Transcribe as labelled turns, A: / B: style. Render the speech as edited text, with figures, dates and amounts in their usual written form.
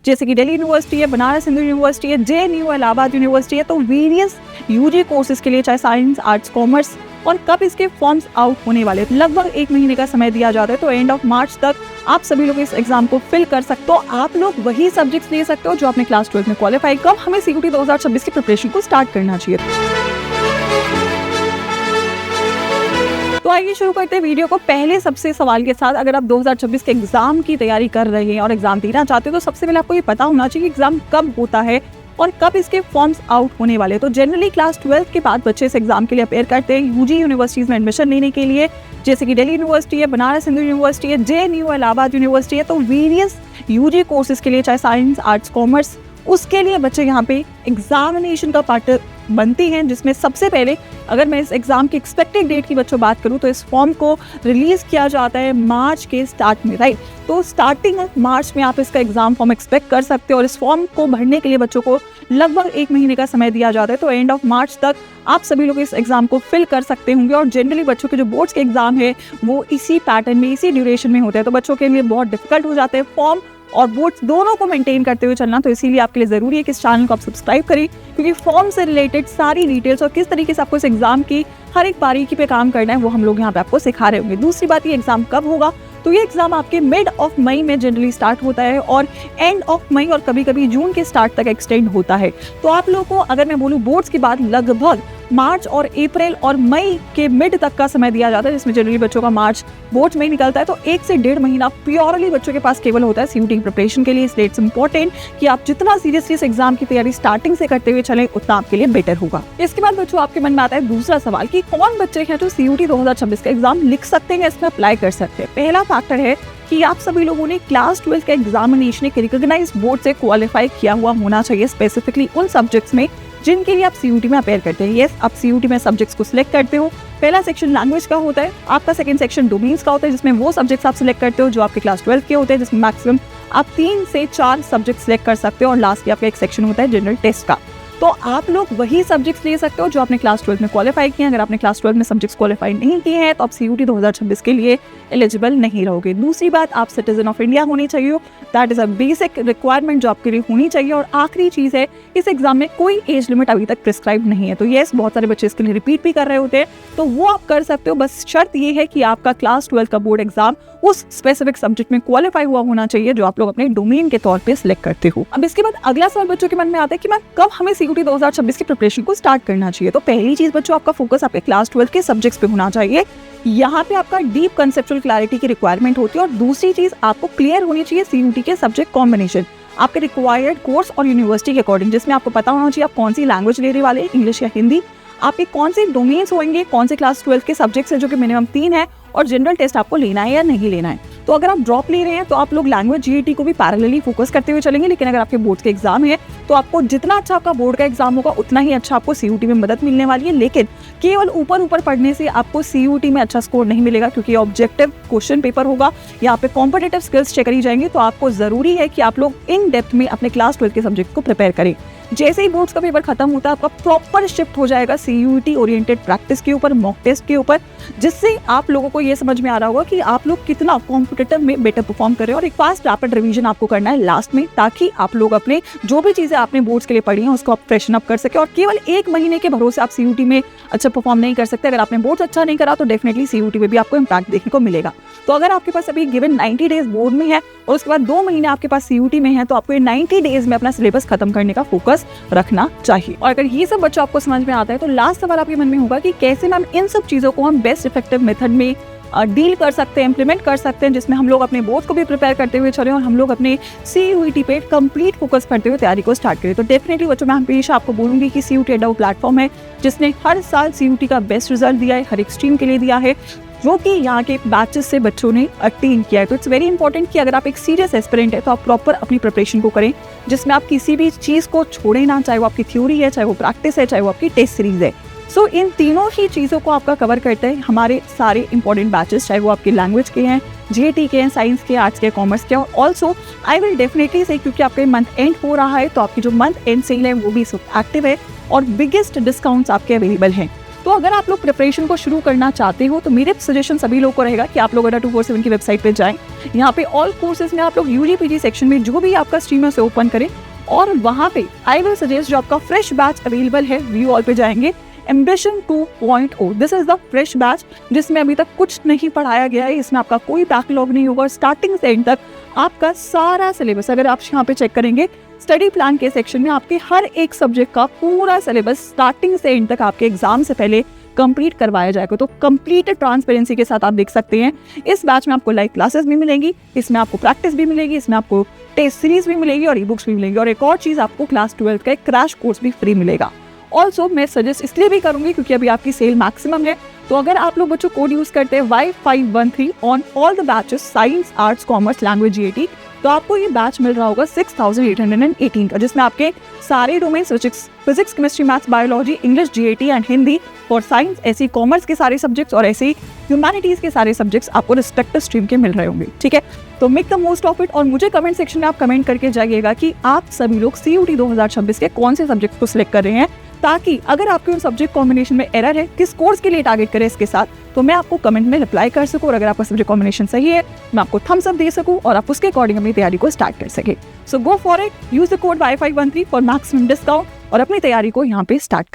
A: जैसे कि दिल्ली यूनिवर्सिटी है, बनारस हिंदू यूनिवर्सिटी है, JNU, इलाहाबाद यूनिवर्सिटी है। तो वेरियस यूजी कोर्सेज के लिए चाहे साइंस, आर्ट्स, कॉमर्स, और कब इसके फॉर्म्स आउट होने वाले, लगभग 1 महीने का समय दिया जाता है। तो एंड ऑफ मार्च तक आप सभी लोग इस एग्जाम को फिल कर सकते हो। आप लोग वही सब्जेक्ट्स ले सकते हो जो आपने क्लास 12 में क्वालिफाई। कब हमें CUET 2026 की प्रिपरेशन को स्टार्ट करना चाहिए। तो आइए शुरू करते हैं वीडियो को पहले सबसे सवाल के साथ। अगर आप 2026 के एग्जाम की तैयारी कर रहे हैं और एग्जाम देना चाहते हो तो सबसे पहले आपको ये पता होना चाहिए कि एग्जाम कब होता है और कब इसके फॉर्म्स आउट होने वाले। तो जनरली क्लास 12 के बाद बच्चे इस एग्जाम के लिए अपेयर करते हैं यूजी यूनिवर्सिटीज में एडमिशन लेने के लिए, जैसे कि दिल्ली यूनिवर्सिटी है, बनारस हिंदू यूनिवर्सिटी है, JNU, इलाहाबाद यूनिवर्सिटी है। तो वेरियस यूजी कोर्सेज के लिए चाहे साइंस, आर्ट्स, कॉमर्स, उसके लिए बच्चे यहाँ पे एग्जामिनेशन का पार्ट बनती हैं, जिसमें सबसे पहले अगर मैं इस एग्जाम की एक्सपेक्टेड डेट की बच्चों बात करूँ तो इस फॉर्म को रिलीज किया जाता है मार्च के स्टार्ट में, राइट। तो स्टार्टिंग ऑफ मार्च में आप इसका एग्जाम फॉर्म एक्सपेक्ट कर सकते हो और इस फॉर्म को भरने के लिए बच्चों को लगभग 1 महीने का समय दिया जाता है। तो एंड ऑफ मार्च तक आप सभी लोग इस एग्जाम को फिल कर सकते होंगे। और जनरली बच्चों के जो बोर्ड्स के एग्जाम है वो इसी पैटर्न में, इसी ड्यूरेशन में होते हैं। तो बच्चों के लिए बहुत डिफिकल्ट हो जाते हैं फॉर्म और बोर्ड्स दोनों को मेंटेन करते हुए चलना। तो इसीलिए आपके लिए जरूरी है कि इस चैनल को आप सब्सक्राइब करें, क्योंकि फॉर्म से रिलेटेड सारी डिटेल्स और किस तरीके से आपको इस एग्जाम की हर एक बारीकी पे काम करना है वो हम लोग यहाँ पे आपको सिखा रहे होंगे। दूसरी बात, ये एग्जाम कब होगा, तो ये एग्जाम आपके मिड ऑफ मई में जनरली स्टार्ट होता है और एंड ऑफ मई और कभी कभी जून के स्टार्ट तक एक्सटेंड होता है। तो आप लोगों को अगर मैं बोलूँ बोर्ड्स की बात, लगभग मार्च और अप्रैल और मई के मिड तक का समय दिया जाता है, जिसमें जनरली बच्चों का मार्च बोर्ड्स में ही निकलता है। तो 1 से 1.5 महीना प्योरली बच्चों के पास केवल होता है CUET की प्रिपरेशन के लिए। इसलिए इट्स इंपॉर्टेंट कि आप जितना सीरियसली इस एग्जाम की तैयारी स्टार्टिंग से करते हुए चलें उतना आपके लिए बेटर होगा। इसके बाद बच्चों आपके मन में आता है दूसरा सवाल कि कौन बच्चे हैं जो CUET 2026 का एग्जाम लिख सकते हैं, इसमें अप्लाई कर सकते हैं। पहला फैक्टर है कि आप सभी लोगों ने क्लास 12 का एग्जामिनेशन एक रिकॉग्नाइज्ड बोर्ड से क्वालिफाई किया हुआ होना चाहिए, स्पेसिफिकली उन सब्जेक्ट्स में जिनके लिए आप CUET में अपेयर करते हैं। यस, आप CUET में सब्जेक्ट्स को सिलेक्ट करते हो। पहला सेक्शन लैंग्वेज का होता है, आपका सेकंड सेक्शन डोमेन्स का होता है, जिसमें वो सब्जेक्ट्स आप सिलेक्ट करते हो जो आपके क्लास 12 के होते हैं, जिसमें मैक्सिमम आप 3 से 4 सब्जेक्ट सिलेक्ट कर सकते हो। और लास्ट आपका एक सेक्शन होता है जनरल टेस्ट का। तो आप लोग वही सब्जेक्ट्स ले सकते हो जो आपने क्लास 12 में क्वालिफाई किए हैं। अगर आपने क्लास 12 में सब्जेक्ट्स क्वालिफाई नहीं किए हैं तो आप CUET 2026 के लिए एलिजिबल नहीं रहोगे। दूसरी बात, आप सिटीजन ऑफ इंडिया होनी चाहिए, that is a basic requirement जो आपके लिए होनी चाहिए। और आखिरी चीज है, इस एग्जाम में कोई एज लिमिट अभी तक प्रिस्क्राइब नहीं है। तो यस, बहुत सारे बच्चे इसके लिए रिपीट भी कर रहे होते हैं, तो वो आप कर सकते हो। बस शर्त ये है कि आपका क्लास 12 का बोर्ड एग्जाम उस स्पेसिफिक सब्जेक्ट में क्वालिफाई हुआ होना चाहिए जो आप लोग अपने डोमेन के तौर पे सिलेक्ट करते हो। अब इसके बाद अगला सवाल बच्चों के मन में आता है कि मैं कब हमें CUET 2026 की प्रिपरेशन को स्टार्ट करना चाहिए। तो पहली चीज बच्चों, आपका फोकस आपके क्लास 12 के सब्जेक्ट्स पे होना चाहिए। यहाँ पे आपका डीप कंसेप्चुअल क्लैरिटी की रिक्वायरमेंट होती है। और दूसरी चीज, आपको क्लियर होनी चाहिए CUET के सब्जेक्ट कॉम्बिनेशन आपके रिक्वायर्ड कोर्स और यूनिवर्सिटी के अकॉर्डिंग, जिसमें आपको पता होना चाहिए आप कौन सी लैंग्वेज ले रहे वाले, इंग्लिश या हिंदी, आपके कौन से डोमेन्स होंगे, कौन से क्लास 12 के सब्जेक्ट्स है जो कि मिनिमम 3 है, और जनरल टेस्ट आपको लेना है या नहीं लेना है। तो अगर आप ड्रॉप ले रहे हैं तो आप लोग लैंग्वेज GAT को भी पैरेलली फोकस करते हुए चलेंगे। लेकिन अगर आपके बोर्ड के एग्जाम है तो आपको जितना अच्छा आपका बोर्ड का एग्जाम होगा उतना ही अच्छा आपको CUET में मदद मिलने वाली है। लेकिन केवल ऊपर पढ़ने से आपको CUET में अच्छा स्कोर नहीं मिलेगा, क्योंकि ऑब्जेक्टिव क्वेश्चन पेपर होगा, यहाँ पे कॉम्पिटिटिव स्किल्स चेक करी जाएंगी। तो आपको जरूरी है कि आप लोग इन डेप्थ में अपने क्लास 12 के सब्जेक्ट को प्रिपेयर करें। जैसे ही बोर्ड्स का पेपर खत्म होता है, आपका प्रॉपर शिफ्ट हो जाएगा CUET ओरिएंटेड प्रैक्टिस के ऊपर, मॉक टेस्ट के ऊपर, जिससे आप लोगों को ये समझ में आ रहा होगा कि आप लोग कितना कॉम्पिटिटिव में बेटर परफॉर्म कर रहे हैं। और एक फास्ट रैपिड रिवीजन आपको करना है लास्ट में, ताकि आप लोग अपने जो भी चीजें आपने बोर्ड्स के लिए पढ़ी हैं उसको आप फ्रेशन अप कर सके। और केवल 1 महीने के भरोसे आप CUET में अच्छा परफॉर्म नहीं कर सकते। अगर आपने बोर्ड्स अच्छा नहीं करा तो डेफिनेटली CUET में भी आपको इम्पैक्ट देखने को मिलेगा। तो अगर आपके पास अभी गिवन 90 डेज बोर्ड में है और उसके बाद 2 महीने आपके पास CUET में है, तो आपको 90 डेज में अपना सिलेबस खत्म करने का फोकस रखना चाहिए। और अगर ये सब बच्चों आपको समझ में आता है तो लास्ट सवाल आपके मन में होगा कि कैसे मैम इन सब चीजों को हम बेस्ट इफेक्टिव मेथड में डील कर सकते हैं, इंप्लीमेंट कर सकते हैं, जिसमें हम लोग अपने बोर्ड को भी प्रिपेयर करते हुए चले और हम लोग अपने CUET पे कंप्लीट फोकस करते हुए तैयारी को स्टार्ट करें। तो डेफिनेटली बच्चों मैं हमेशा आपको बोलूंगी कि CUET एडा प्लेटफॉर्म है जिसने हर साल CUET का बेस्ट रिजल्ट दिया है, हर एक स्ट्रीम के लिए दिया है, जो कि यहाँ के बैचेस से बच्चों ने अटेन किया है। तो इट्स वेरी इंपॉर्टेंट कि अगर आप एक सीरियस एस्पिरेंट है तो आप प्रॉपर अपनी प्रिपरेशन को करें, जिसमें आप किसी भी चीज़ को छोड़े ना, चाहे वो आपकी थ्योरी है, चाहे वो प्रैक्टिस है, चाहे वो आपकी टेस्ट सीरीज है। सो इन तीनों ही चीज़ों को आपका कवर करते हैं हमारे सारे इंपॉर्टेंट बैचेस, चाहे वो आपके लैंग्वेज के हैं, GAT के हैं, साइंस के, आर्ट्स के, कॉमर्स के। और ऑल्सो आई विल डेफिनेटली से, क्योंकि आपके मंथ एंड हो रहा है तो आपकी जो मंथ एंड सेल है वो भी एक्टिव है और बिगेस्ट डिस्काउंट्स आपके अवेलेबल हैं। तो अगर आप लोग प्रिपरेशन को शुरू करना चाहते हो तो मेरे सजेशन सभी लोगों को रहेगा कि आप लोग अड्डा 247 की वेबसाइट पे जाएं। यहाँ पे ऑल कोर्सेज में आप लोग यूजी पीजी सेक्शन में जो भी आपका स्ट्रीम है उसे ओपन करें और वहाँ पे आई विल सजेस्ट जो आपका फ्रेश बैच अवेलेबल है व्यू ऑल पे जाएंगे। Ambition 2.0 this is the fresh batch जिसमें अभी तक कुछ नहीं पढ़ाया गया है। इसमें आपका कोई बैकलॉग नहीं होगा। स्टार्टिंग से एंड तक आपका सारा सिलेबस, अगर आप यहाँ पे चेक करेंगे स्टडी प्लान के सेक्शन में आपके हर एक सब्जेक्ट का पूरा सिलेबस स्टार्टिंग से एंड तक आपके एग्जाम से पहले कंप्लीट करवाया जाएगा। तो कंप्लीट ट्रांसपेरेंसी के साथ आप देख सकते हैं इस बैच में आपको लाइव क्लासेस भी मिलेंगी, इसमें आपको प्रैक्टिस भी मिलेगी, इसमें आपको टेस्ट सीरीज भी मिलेगी और ई बुक्स भी मिलेंगी और एक और चीज आपको क्लास 12 का एक क्रैश कोर्स भी फ्री मिलेगा। ऑल्सो मैं सजेस्ट इसलिए भी करूंगी क्योंकि अभी आपकी सेल मैक्सिमम है। तो अगर आप लोग बच्चों कोड यूज करते हैं Y513 on all the batches science arts commerce language GAT तो आपको ये बैच मिल रहा होगा 6818 का, जिसमें आपके सारे domain physics chemistry maths biology English GAT and Hindi for science, ऐसे कॉमर्स के सारे सब्जेक्ट्स और ऐसे ह्यूमैनिटीज के सारे सब्जेक्ट्स आपको रिस्पेक्टिव स्ट्रीम के मिल रहे होंगे। ठीक है, तो make the most of it और मुझे कमेंट सेक्शन में आप कमेंट करके जाइएगा कि आप सभी लोग CUT 2026 के कौन से सब्जेक्ट को सिलेक्ट कर रहे हैं, ताकि अगर आपके उन सब्जेक्ट कॉम्बिनेशन में एरर है किस कोर्स के लिए टारगेट करें इसके साथ, तो मैं आपको कमेंट में रिप्लाई कर सकूं और अगर आपका सब्जेक्ट कॉम्बिनेशन सही है मैं आपको थम्स अप दे सकूं और आप उसके अकॉर्डिंग अपनी तैयारी को स्टार्ट कर सके। So go for it, use the code Y513 for maximum discount और अपनी तैयारी को यहाँ पे स्टार्ट करें।